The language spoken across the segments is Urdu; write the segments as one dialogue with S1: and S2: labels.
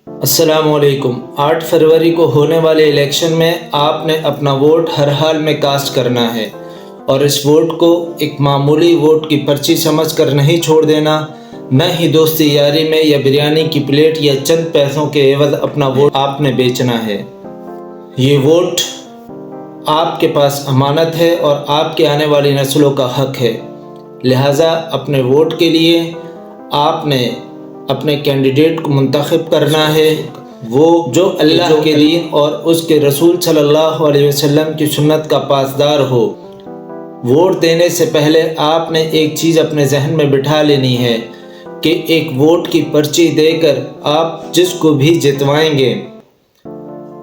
S1: السلام علیکم۔ 8 فروری کو ہونے والے الیکشن میں آپ نے اپنا ووٹ ہر حال میں کاسٹ کرنا ہے اور اس ووٹ کو ایک معمولی ووٹ کی پرچی سمجھ کر نہیں چھوڑ دینا، نہ ہی دوستی یاری میں یا بریانی کی پلیٹ یا چند پیسوں کے عوض اپنا ووٹ آپ نے بیچنا ہے۔ یہ ووٹ آپ کے پاس امانت ہے اور آپ کے آنے والی نسلوں کا حق ہے، لہٰذا اپنے ووٹ کے لیے آپ نے اپنے کینڈیڈیٹ کو منتخب کرنا ہے، وہ جو اللہ کے دین اور اس کے رسول صلی اللہ علیہ وسلم کی سنت کا پاسدار ہو۔ ووٹ دینے سے پہلے آپ نے ایک چیز اپنے ذہن میں بٹھا لینی ہے کہ ایک ووٹ کی پرچی دے کر آپ جس کو بھی جتوائیں گے،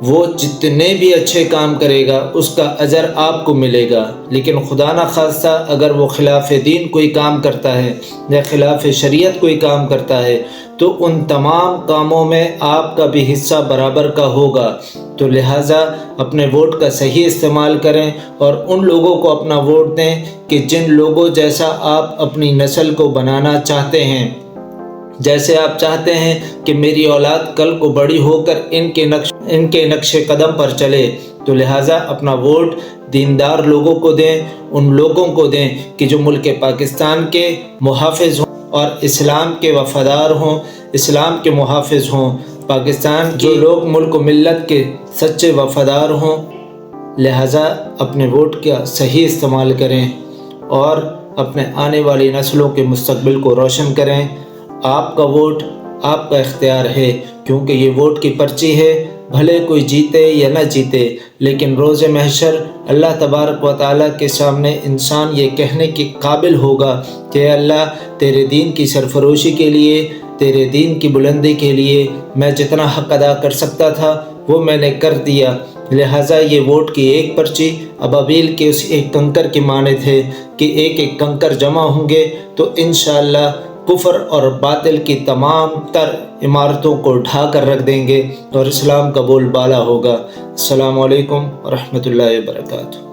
S1: وہ جتنے بھی اچھے کام کرے گا اس کا اجر آپ کو ملے گا، لیکن خدا نہ خواستہ اگر وہ خلاف دین کوئی کام کرتا ہے یا خلاف شریعت کوئی کام کرتا ہے تو ان تمام کاموں میں آپ کا بھی حصہ برابر کا ہوگا۔ تو لہٰذا اپنے ووٹ کا صحیح استعمال کریں اور ان لوگوں کو اپنا ووٹ دیں کہ جن لوگوں جیسا آپ اپنی نسل کو بنانا چاہتے ہیں، جیسے آپ چاہتے ہیں کہ میری اولاد کل کو بڑی ہو کر ان کے نقش قدم پر چلے، تو لہٰذا اپنا ووٹ دیندار لوگوں کو دیں، ان لوگوں کو دیں کہ جو ملک پاکستان کے محافظ ہوں اور اسلام کے وفادار ہوں، اسلام کے محافظ ہوں، پاکستان جو لوگ ملک و ملت کے سچے وفادار ہوں۔ لہٰذا اپنے ووٹ کا صحیح استعمال کریں اور اپنے آنے والی نسلوں کے مستقبل کو روشن کریں۔ آپ کا ووٹ آپ کا اختیار ہے، کیونکہ یہ ووٹ کی پرچی ہے، بھلے کوئی جیتے یا نہ جیتے، لیکن روز محشر اللہ تبارک و تعالیٰ کے سامنے انسان یہ کہنے کے قابل ہوگا کہ اے اللہ، تیرے دین کی سرفروشی کے لیے، تیرے دین کی بلندی کے لیے میں جتنا حق ادا کر سکتا تھا وہ میں نے کر دیا، لہٰذا یہ ووٹ کی ایک پرچی ابابیل کے اس ایک کنکر کی مانند ہے کہ ایک ایک کنکر جمع ہوں گے تو انشاءاللہ کفر اور باطل کی تمام تر عمارتوں کو ڈھا کر رکھ دیں گے اور اسلام کا بول بالا ہوگا۔ السلام علیکم ورحمۃ اللہ وبرکاتہ۔